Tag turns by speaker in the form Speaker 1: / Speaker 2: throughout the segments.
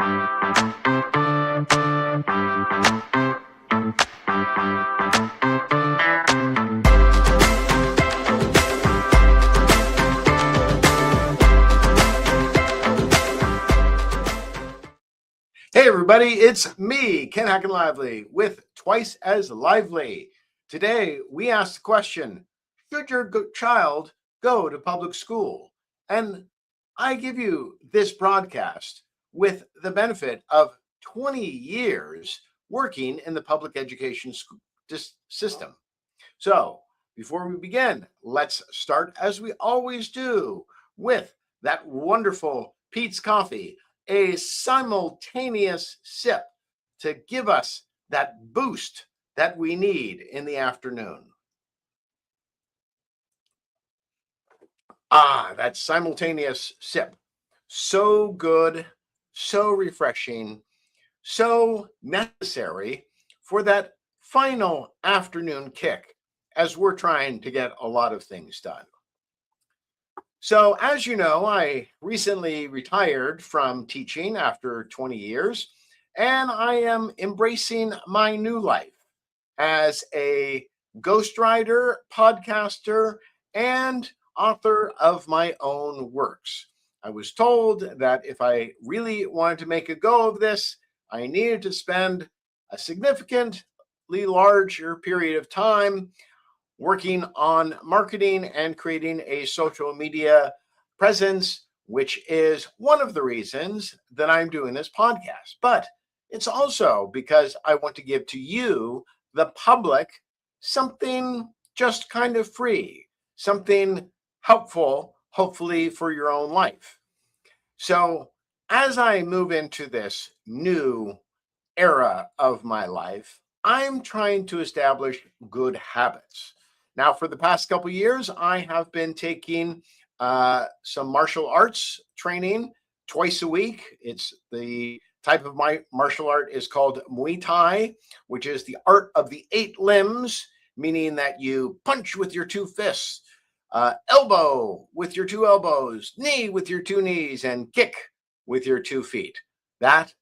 Speaker 1: Hey everybody, it's me, Ken Heckenlively, with Twice as Lively. Today we ask the question, should your child go to public school? And I give you this broadcast with the benefit of 20 years working in the public education system. So before we begin, let's start as we always do with that wonderful Pete's Coffee, a simultaneous sip to give us that boost that we need in the afternoon. That simultaneous sip. So good, so refreshing, so necessary for that final afternoon kick as we're trying to get a lot of things done. So, as you know, I recently retired from teaching after 20 years, and I am embracing my new life as a ghostwriter, podcaster, and author of my own works. I was told that if I really wanted to make a go of this, I needed to spend a significantly larger period of time working on marketing and creating a social media presence, which is one of the reasons that I'm doing this podcast. But it's also because I want to give to you, the public, something just kind of free, something helpful, hopefully for your own life. So as I move into this new era of my life, I'm trying to establish good habits. Now, for the past couple of years, I have been taking some martial arts training twice a week. It's the type of my martial art is called Muay Thai, which is the art of the 8 limbs, meaning that you punch with your 2 fists, elbow with your 2 elbows, knee with your 2 knees, and kick with your 2 feet. That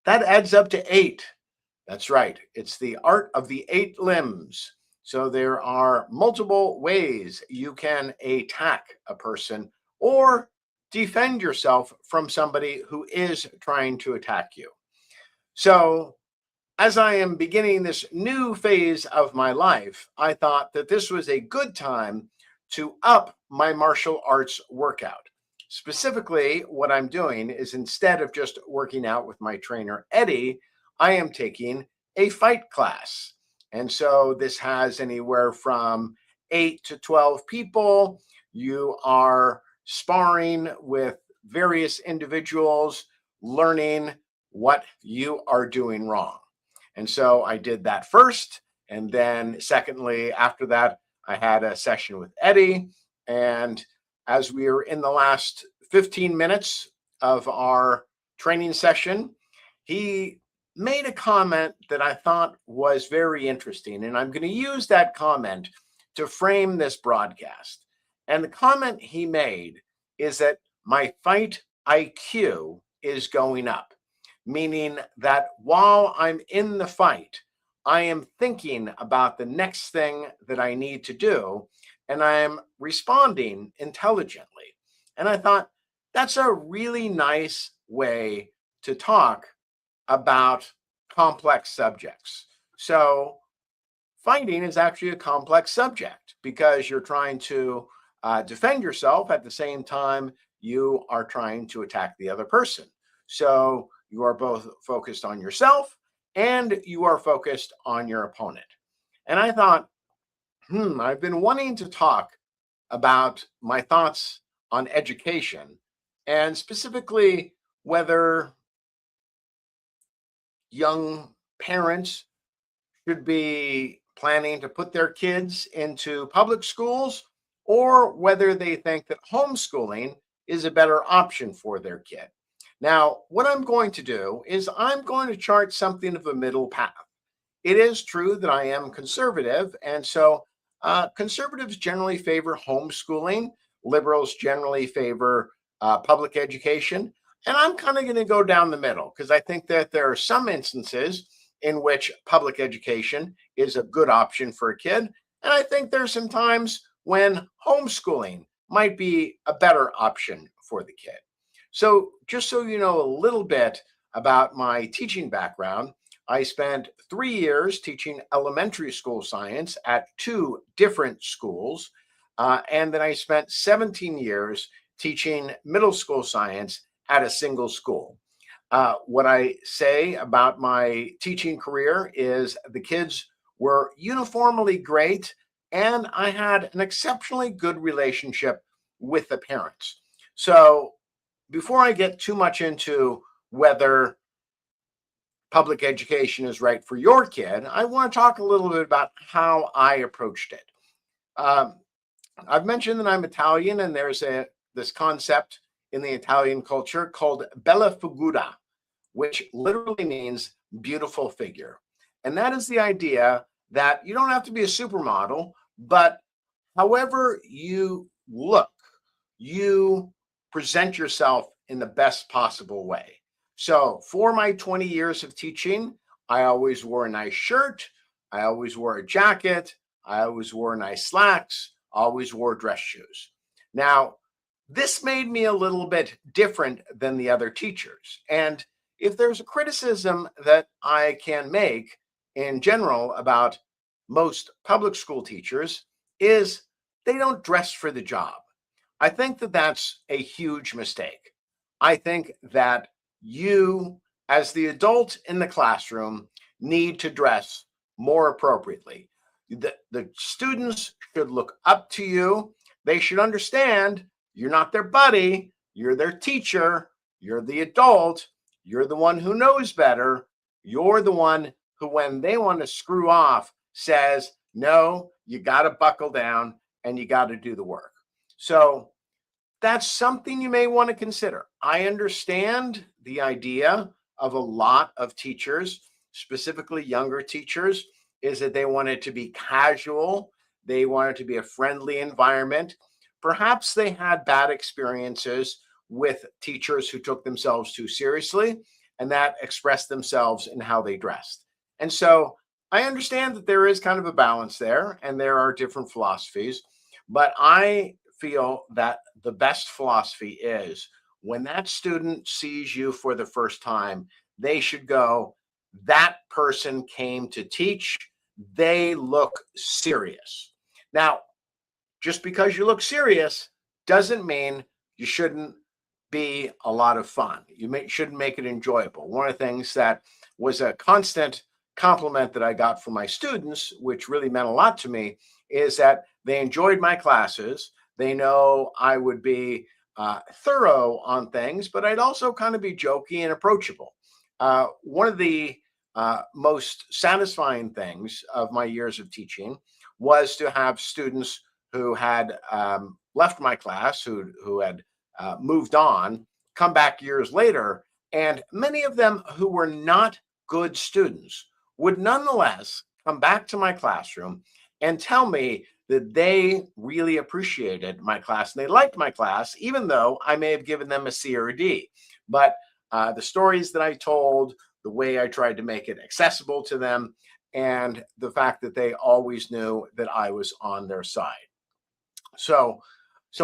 Speaker 1: adds up to 8. That's right. It's the art of the 8 limbs. So there are multiple ways you can attack a person or defend yourself from somebody who is trying to attack you. So as I am beginning this new phase of my life, I thought that this was a good time to up my martial arts workout. Specifically, what I'm doing is instead of just working out with my trainer, Eddie, I am taking a fight class. And so this has anywhere from 8 to 12 people. You are sparring with various individuals, learning what you are doing wrong. And so I did that first. And then secondly, after that, I had a session with Eddie. And as we are in the last 15 minutes of our training session, he made a comment that I thought was very interesting. And I'm going to use that comment to frame this broadcast. And the comment he made is that my fight IQ is going up, meaning that while I'm in the fight, I am thinking about the next thing that I need to do, and I'm responding intelligently. And I thought that's a really nice way to talk about complex subjects. So fighting is actually a complex subject because you're trying to defend yourself at the same time you are trying to attack the other person. So you are both focused on yourself and you are focused on your opponent. And I thought, I've been wanting to talk about my thoughts on education and specifically whether young parents should be planning to put their kids into public schools or whether they think that homeschooling is a better option for their kid. Now, what I'm going to do is I'm going to chart something of a middle path. It is true that I am conservative, and so conservatives generally favor homeschooling. Liberals generally favor public education. And I'm kind of going to go down the middle because I think that there are some instances in which public education is a good option for a kid. And I think there's some times when homeschooling might be a better option for the kid. So, just so you know a little bit about my teaching background, I spent 3 years teaching elementary school science at two different schools. And then I spent 17 years teaching middle school science at a single school. What I say about my teaching career is the kids were uniformly great, and I had an exceptionally good relationship with the parents. So, before I get too much into whether public education is right for your kid, I want to talk a little bit about how I approached it. Um, I've mentioned that I'm Italian, and there's this concept in the Italian culture called bella figura, which literally means beautiful figure. And that is the idea that you don't have to be a supermodel, but however you look, you present yourself in the best possible way. So, for my 20 years of teaching, I always wore a nice shirt, I always wore a jacket, I always wore nice slacks, always wore dress shoes. Now, this made me a little bit different than the other teachers. And if there's a criticism that I can make in general about most public school teachers, is they don't dress for the job. I think that that's a huge mistake. I think that you, as the adult in the classroom, need to dress more appropriately. The students should look up to you. They should understand you're not their buddy, you're their teacher, you're the adult, you're the one who knows better. You're the one who, when they want to screw off, says, no, you got to buckle down and you got to do the work. So that's something you may want to consider. I understand the idea of a lot of teachers, specifically younger teachers, is that they want it to be casual, they want it to be a friendly environment. Perhaps they had bad experiences with teachers who took themselves too seriously, and that expressed themselves in how they dressed. And so I understand that there is kind of a balance there, and there are different philosophies, but I feel that the best philosophy is when that student sees you for the first time, they should go, that person came to teach. They look serious. Now, just because you look serious doesn't mean you shouldn't be a lot of fun. Shouldn't make it enjoyable. One of the things that was a constant compliment that I got from my students, which really meant a lot to me, is that they enjoyed my classes. They know I would be thorough on things, but I'd also kind of be jokey and approachable. One of the most satisfying things of my years of teaching was to have students who had left my class, who had moved on, come back years later, and many of them who were not good students would nonetheless come back to my classroom and tell me that they really appreciated my class and they liked my class, even though I may have given them a C or a D. But the stories that I told, the way I tried to make it accessible to them, and the fact that they always knew that I was on their side. So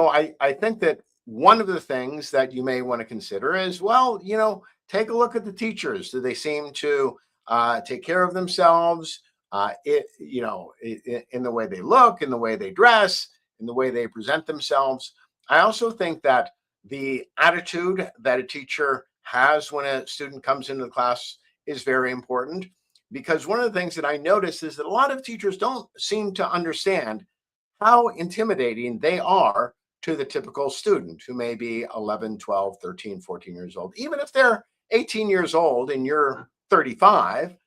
Speaker 1: I think that one of the things that you may want to consider is, well, take a look at the teachers. Do they seem to take care of themselves? In the way they look, in the way they dress, in the way they present themselves. I also think that the attitude that a teacher has when a student comes into the class is very important, because one of the things that I notice is that a lot of teachers don't seem to understand how intimidating they are to the typical student who may be 11, 12, 13, 14 years old. Even if they're 18 years old and you're 35,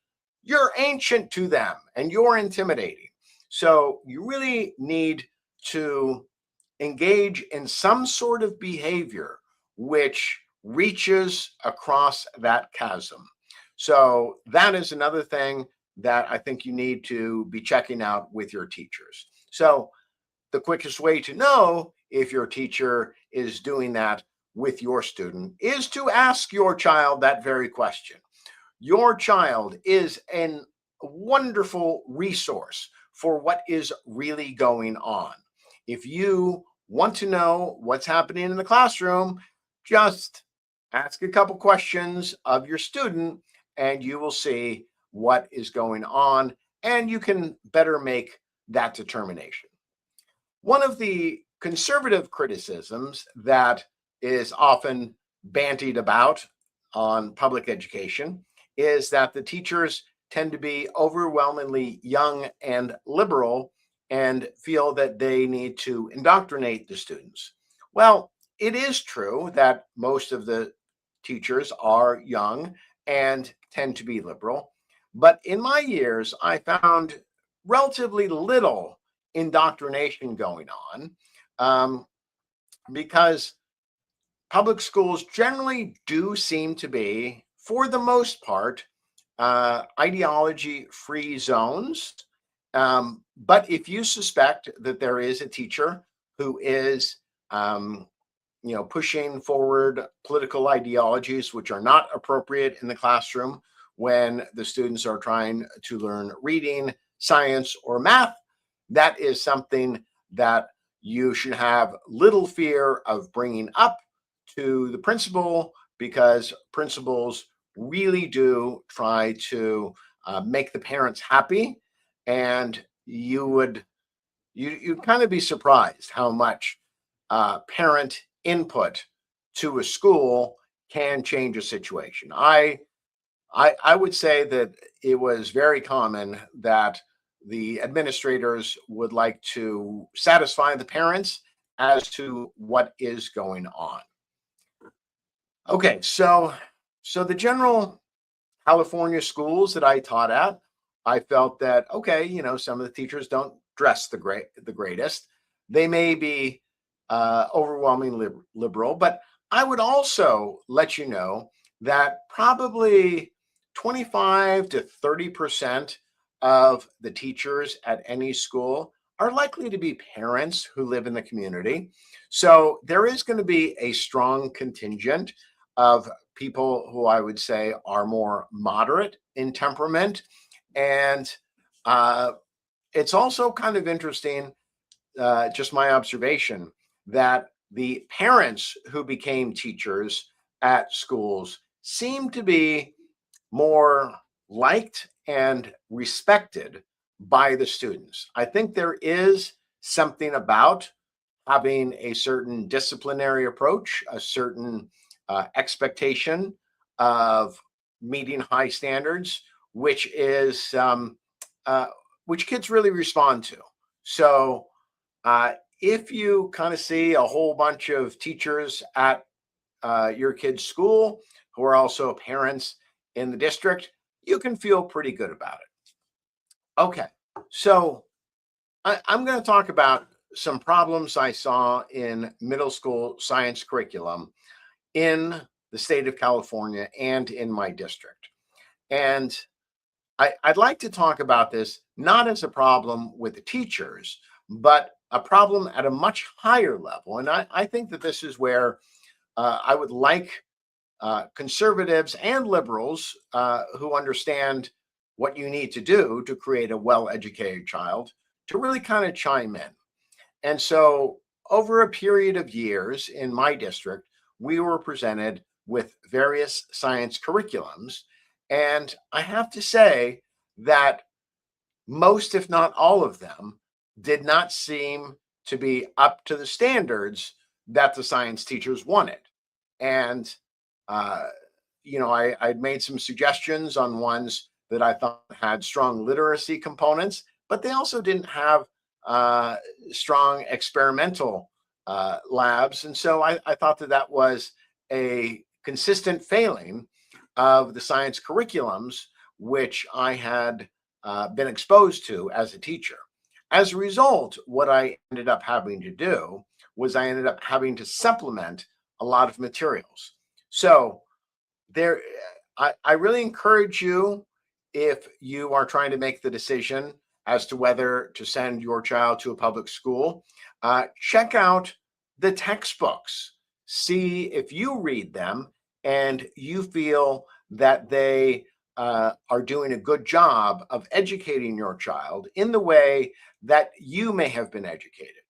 Speaker 1: you're ancient to them and you're intimidating. So you really need to engage in some sort of behavior which reaches across that chasm. So that is another thing that I think you need to be checking out with your teachers. So the quickest way to know if your teacher is doing that with your student is to ask your child that very question. Your child is a wonderful resource for what is really going on. If you want to know what's happening in the classroom, just ask a couple questions of your student and you will see what is going on and you can better make that determination. One of the conservative criticisms that is often bantied about on public education is that the teachers tend to be overwhelmingly young and liberal and feel that they need to indoctrinate the students. Well, it is true that most of the teachers are young and tend to be liberal. But in my years, I found relatively little indoctrination going on um, because public schools generally do seem to be, for the most part, ideology free zones. But if you suspect that there is a teacher who is um, pushing forward political ideologies which are not appropriate in the classroom when the students are trying to learn reading, science, or math, that is something that you should have little fear of bringing up to the principal because principals really do try to make the parents happy, and you'd kind of be surprised how much parent input to a school can change a situation. I would say that it was very common that the administrators would like to satisfy the parents as to what is going on. Okay, so the general California schools that I taught at, I felt that okay, some of the teachers don't dress the greatest. They may be overwhelmingly liberal, but I would also let you know that probably 25 to 30% of the teachers at any school are likely to be parents who live in the community. So there is going to be a strong contingent of people who I would say are more moderate in temperament. And uh, it's also kind of interesting, just my observation, that the parents who became teachers at schools seem to be more liked and respected by the students. I think there is something about having a certain disciplinary approach, a certain expectation of meeting high standards, which is uh, which kids really respond to. So uh, if you kind of see a whole bunch of teachers at your kid's school who are also parents in the district, you can feel pretty good about it. Okay, so I'm going to talk about some problems I saw in middle school science curriculum in the state of California and in my district. And I'd like to talk about this not as a problem with the teachers, but a problem at a much higher level. And I think that this is where I would like conservatives and liberals who understand what you need to do to create a well educated child to really kind of chime in. And so, over a period of years in my district, we were presented with various science curriculums. And I have to say that most, if not all of them, did not seem to be up to the standards that the science teachers wanted. And, uh, I'd made some suggestions on ones that I thought had strong literacy components, but they also didn't have uh, strong experimental labs. And so I thought that that was a consistent failing of the science curriculums, which I had been exposed to as a teacher. As a result, what I ended up having to do was I ended up having to supplement a lot of materials. So there, I really encourage you, if you are trying to make the decision as to whether to send your child to a public school, check out the textbooks. see if you read them and you feel that they are doing a good job of educating your child in the way that you may have been educated.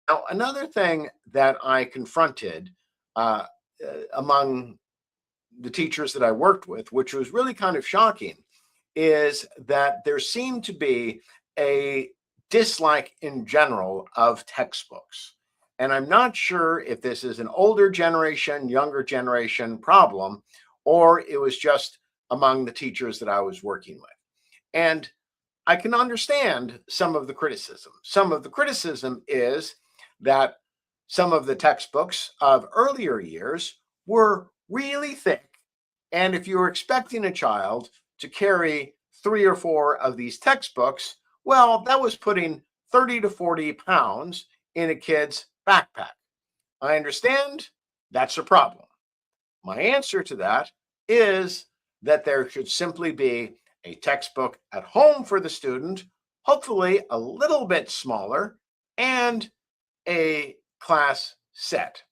Speaker 1: Now, another thing that I confronted uh, among the teachers that I worked with, which was really kind of shocking, is that there seemed to be a dislike in general of textbooks. And I'm not sure if this is an older generation, younger generation problem, or it was just among the teachers that I was working with. And I can understand some of the criticism. Some of the criticism is that some of the textbooks of earlier years were really thick. And if you were expecting a child to carry 3 or 4 of these textbooks, well, that was putting 30 to 40 pounds in a kid's backpack. I understand that's a problem. My answer to that is that there should simply be a textbook at home for the student, hopefully a little bit smaller, and a class set.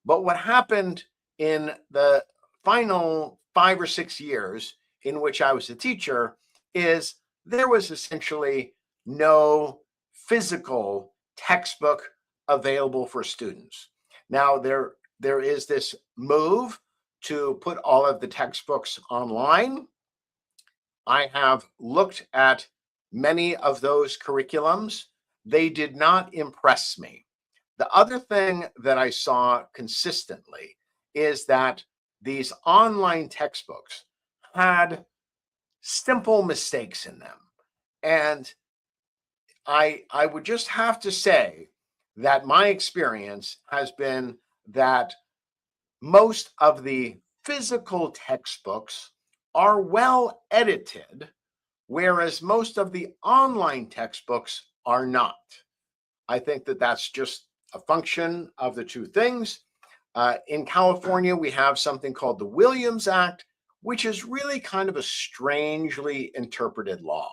Speaker 1: But what happened in the final 5 or 6 years in which I was a teacher is there was essentially no physical textbook available for students. Now, there is this move to put all of the textbooks online. I have looked at many of those curriculums. They did not impress me. The other thing that I saw consistently is that these online textbooks had simple mistakes in them. And I would just have to say that my experience has been that most of the physical textbooks are well edited, whereas most of the online textbooks are not. I think that that's just a function of the two things. In California, we have something called the Williams Act, which is really kind of a strangely interpreted law.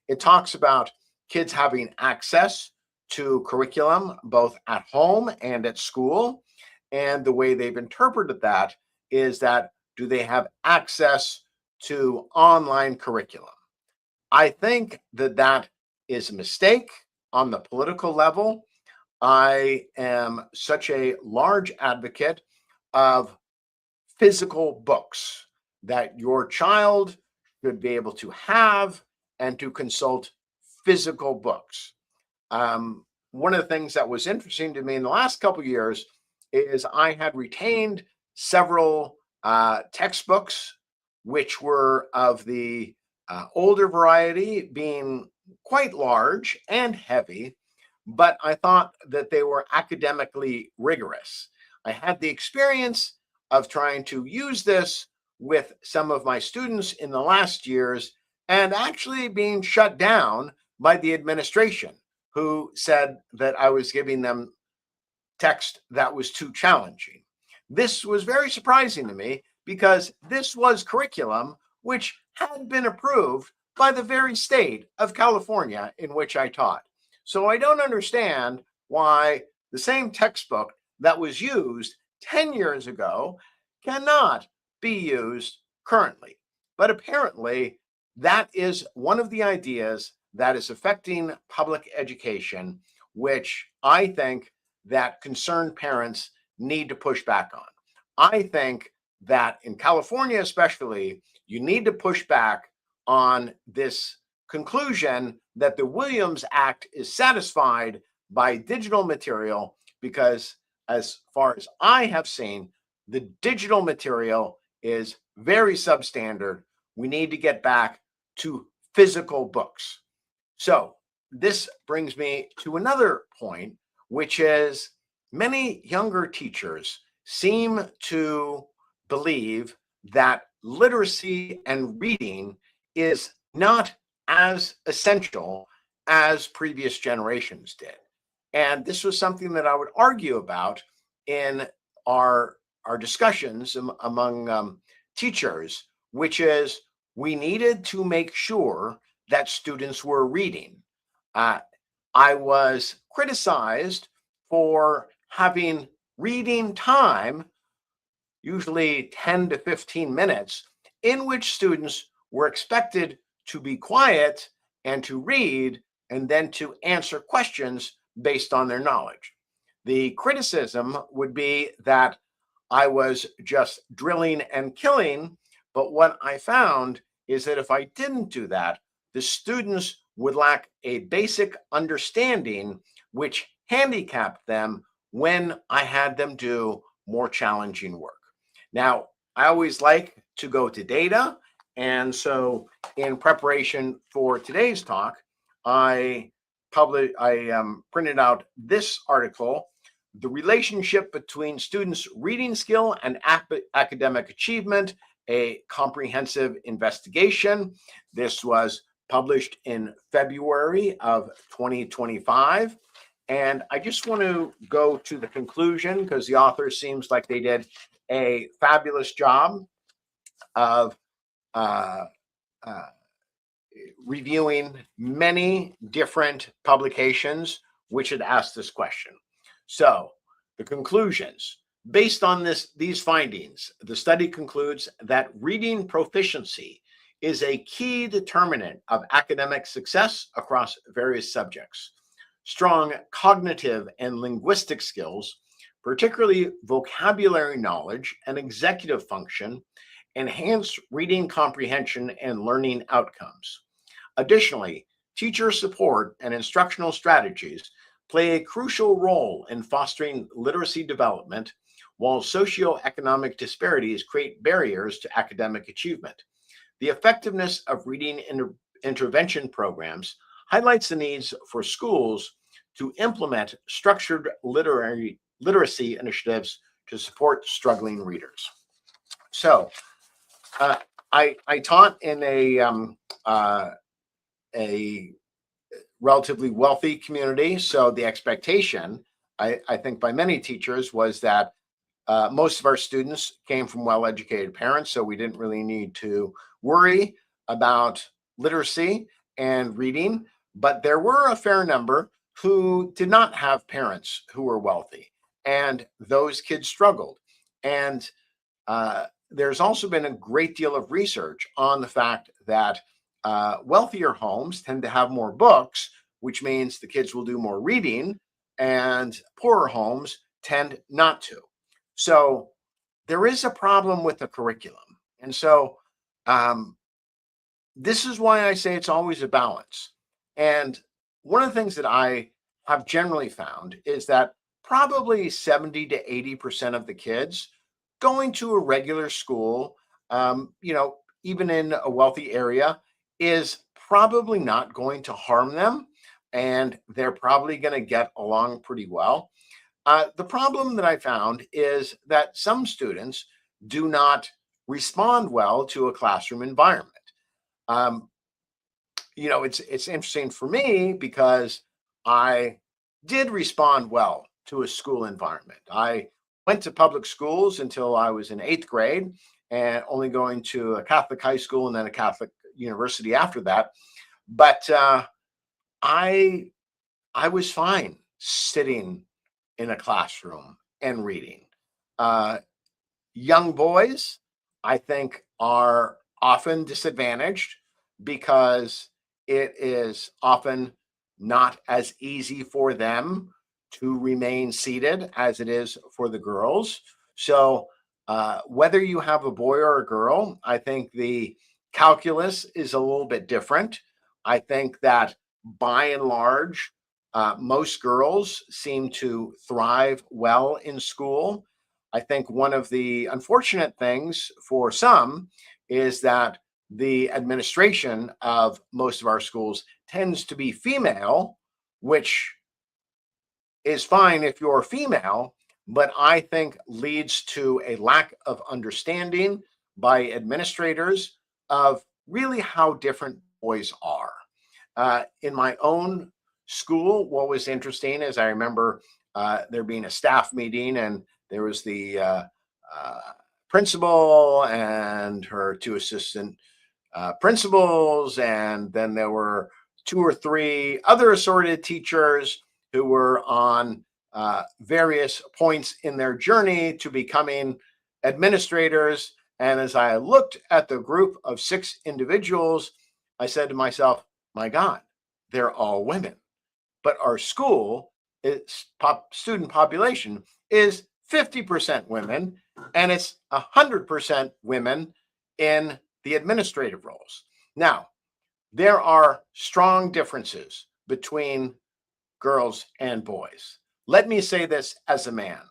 Speaker 1: It talks about kids having access to curriculum both at home and at school. And the way they've interpreted that is that do they have access to online curriculum? I think that that is a mistake on the political level. I am such a large advocate of physical books that your child should be able to have and to consult physical books. One of the things that was interesting to me in the last couple of years is I had retained several textbooks, which were of the older variety, being quite large and heavy, but I thought that they were academically rigorous. I had the experience of trying to use this with some of my students in the last years and actually being shut down by the administration, who said that I was giving them text that was too challenging. This was very surprising to me because this was curriculum which had been approved by the very state of California in which I taught. So I don't understand why the same textbook that was used 10 years ago cannot be used currently. But apparently, that is one of the ideas that is affecting public education, which I think that concerned parents need to push back on. I think that in California, especially, you need to push back on this conclusion that the Williams Act is satisfied by digital material because, as far as I have seen, the digital material is very substandard. We need to get back to physical books. So, this brings me to another point, which is many younger teachers seem to believe that literacy and reading is not as essential as previous generations did. And this was something that I would argue about in our, our discussions among teachers, which is we needed to make sure that students were reading. Uh, I was criticized for having reading time, usually 10 to 15 minutes, in which students were expected to be quiet and to read and then to answer questions based on their knowledge. The criticism would be that I was just drilling and killing, but what I found is that if I didn't do that, the students would lack a basic understanding, which handicapped them when I had them do more challenging work. Now, I always like to go to data. And so, in preparation for today's talk, I printed out this article, The Relationship Between Students' Reading Skill and Academic Achievement, a Comprehensive Investigation. This was published in February of 2025. And I just want to go to the conclusion because the author seems like they did a fabulous job of uh, uh, reviewing many different publications which had asked this question. So, the conclusions. Based on these findings, the study concludes that reading proficiency is a key determinant of academic success across various subjects. Strong cognitive and linguistic skills, particularly vocabulary knowledge and executive function, enhance reading comprehension and learning outcomes. Additionally, teacher support and instructional strategies play a crucial role in fostering literacy development, while socioeconomic disparities create barriers to academic achievement. The effectiveness of reading intervention programs highlights the needs for schools to implement structured literacy initiatives to support struggling readers. So, uh, I taught in a relatively wealthy community, so the expectation, I think, by many teachers was that most of our students came from well-educated parents, so we didn't really need to worry about literacy and reading. But there were a fair number who did not have parents who were wealthy, and those kids struggled. And there's also been a great deal of research on the fact that wealthier homes tend to have more books, which means the kids will do more reading, and poorer homes tend not to. So there is a problem with the curriculum. And so um, this is why I say it's always a balance. And one of the things that I have generally found is that probably 70 to 80% of the kids going to a regular school, even in a wealthy area, is probably not going to harm them. And they're probably going to get along pretty well. The problem that I found is that some students do not respond well to a classroom environment. Um, it's interesting for me because I did respond well to a school environment. I went to public schools until I was in 8th grade, and only going to a Catholic high school and then a Catholic university after that. But I I was fine sitting in a classroom and reading. Uh, Young boys, I think, are often disadvantaged because it is often not as easy for them to remain seated as it is for the girls. So, whether you have a boy or a girl, I think the calculus is a little bit different. I think that by and large, most girls seem to thrive well in school. I think one of the unfortunate things for some is that the administration of most of our schools tends to be female, which is fine if you're female, but I think leads to a lack of understanding by administrators of really how different boys are. In my own school, what was interesting is I remember there being a staff meeting, and there was the uh, principal and her two assistant principals, and then there were two or three other assorted teachers who were on various points in their journey to becoming administrators. And as I looked at the group of 6 individuals, I said to myself, my God, they're all women. But our school student population is 50% women, and it's 100% women in the administrative roles. Now, there are strong differences between girls and boys. Let me say this as a man.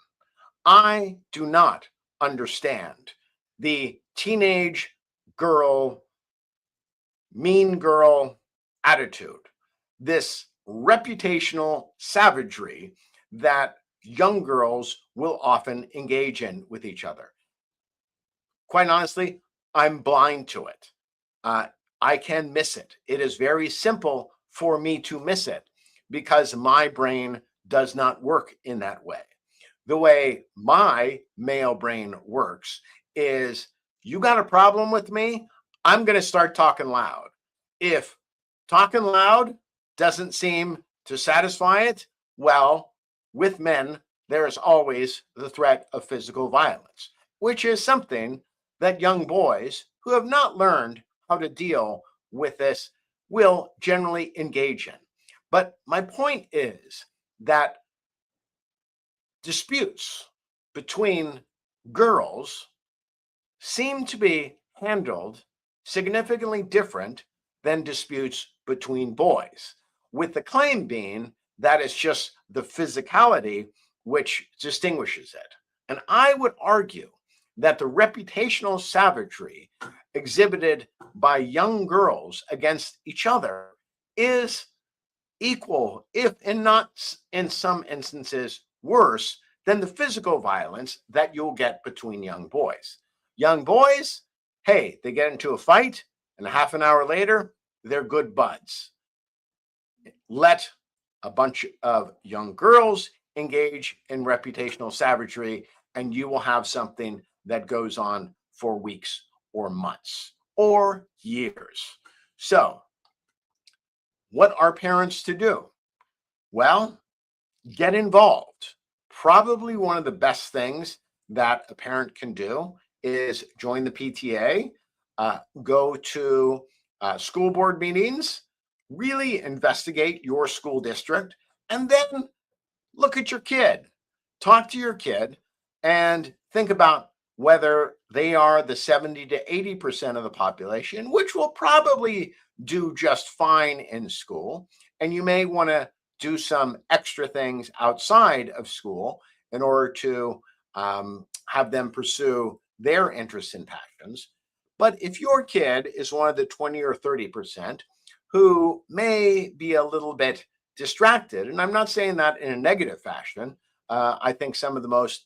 Speaker 1: I do not understand the teenage girl, mean girl attitude, this reputational savagery that young girls will often engage in with each other. Quite honestly, I'm blind to it. Uh, I can miss it. It is very simple for me to miss it because my brain does not work in that way. The way my male brain works is you got a problem with me, I'm going to start talking loud. If talking loud doesn't seem to satisfy it, well, with men, there is always the threat of physical violence, which is something that young boys who have not learned how to deal with this will generally engage in. But my point is that disputes between girls seem to be handled significantly different than disputes between boys, with the claim being that it's just the physicality which distinguishes it. And I would argue that the reputational savagery exhibited by young girls against each other is equal, if in not in some instances worse, than the physical violence that you'll get between young boys. Young boys, hey, they get into a fight, and a half an hour later, they're good buds. Let a bunch of young girls engage in reputational savagery, and you will have something that goes on for weeks or months or years. So, what are parents to do? Well, get involved. Probably one of the best things that a parent can do is join the PTA, go to school board meetings, really investigate your school district, and then look at your kid, talk to your kid, and think about whether they are the 70 to 80% of the population, which will probably do just fine in school. And you may want to do some extra things outside of school in order to have them pursue their interests and passions. But if your kid is one of the 20 or 30% who may be a little bit distracted, and I'm not saying that in a negative fashion. I think some of the most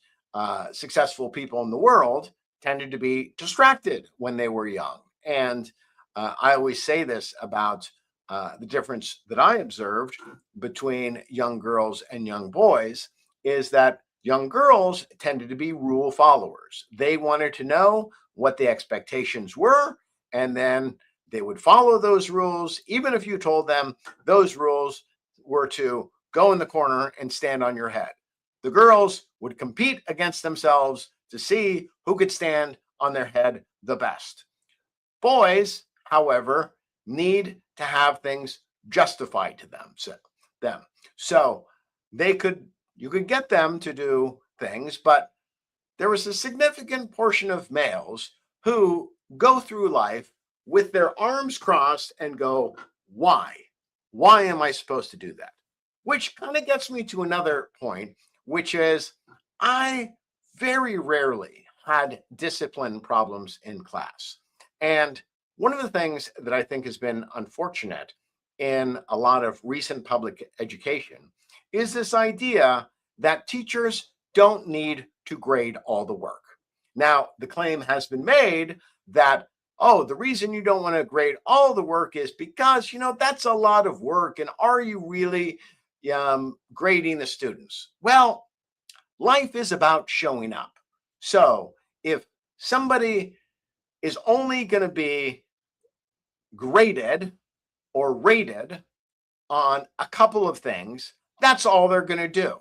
Speaker 1: successful people in the world tended to be distracted when they were young. And I always say this about the difference that I observed between young girls and young boys is that young girls tended to be rule followers. They wanted to know what the expectations were, and then they would follow those rules, even if you told them those rules were to go in the corner and stand on your head. The girls would compete against themselves to see who could stand on their head the best. Boys, however, need to have things justified to them. So you could get them to do things, but there was a significant portion of males who go through life with their arms crossed and go, why? Why am I supposed to do that? Which kind of gets me to another point, which is I very rarely had discipline problems in class. And one of the things that I think has been unfortunate in a lot of recent public education is this idea that teachers don't need to grade all the work. Now, the claim has been made that, oh, the reason you don't want to grade all the work is because, that's a lot of work. And are you really grading the students? Well, life is about showing up. So if somebody is only going to be graded or rated on a couple of things, that's all they're going to do.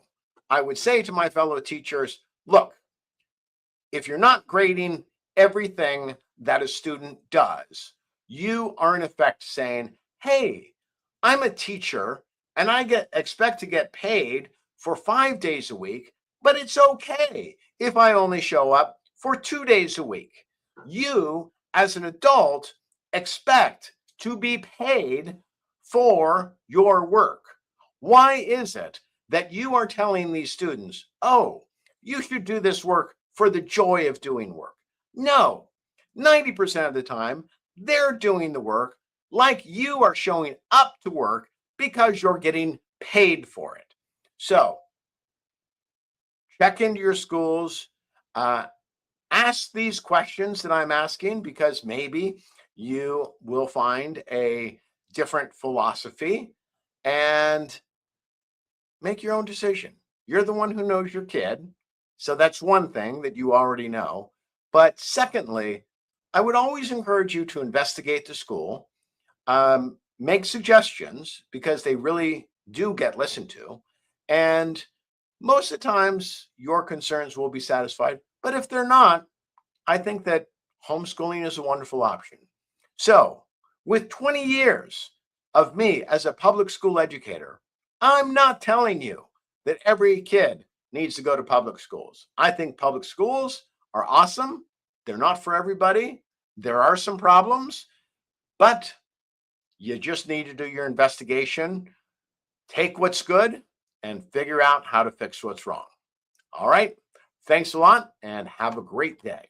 Speaker 1: I would say to my fellow teachers, look, if you're not grading everything that a student does, you are in effect saying, hey, I'm a teacher and expect to get paid for 5 days a week, but it's okay if I only show up for 2 days a week. You, as an adult, expect to be paid for your work. Why is it that you are telling these students, oh, you should do this work for the joy of doing work? No, 90% of the time, they're doing the work like you are showing up to work because you're getting paid for it. So check into your schools, uh, ask these questions that I'm asking because maybe you will find a different philosophy and make your own decision. You're the one who knows your kid. So that's one thing that you already know. But secondly, I would always encourage you to investigate the school, make suggestions because they really do get listened to. And most of the times, your concerns will be satisfied. But if they're not, I think that homeschooling is a wonderful option. So, with 20 years of me as a public school educator, I'm not telling you that every kid needs to go to public schools. I think public schools are awesome. They're not for everybody. There are some problems, but you just need to do your investigation, take what's good, and figure out how to fix what's wrong. All right. Thanks a lot and have a great day.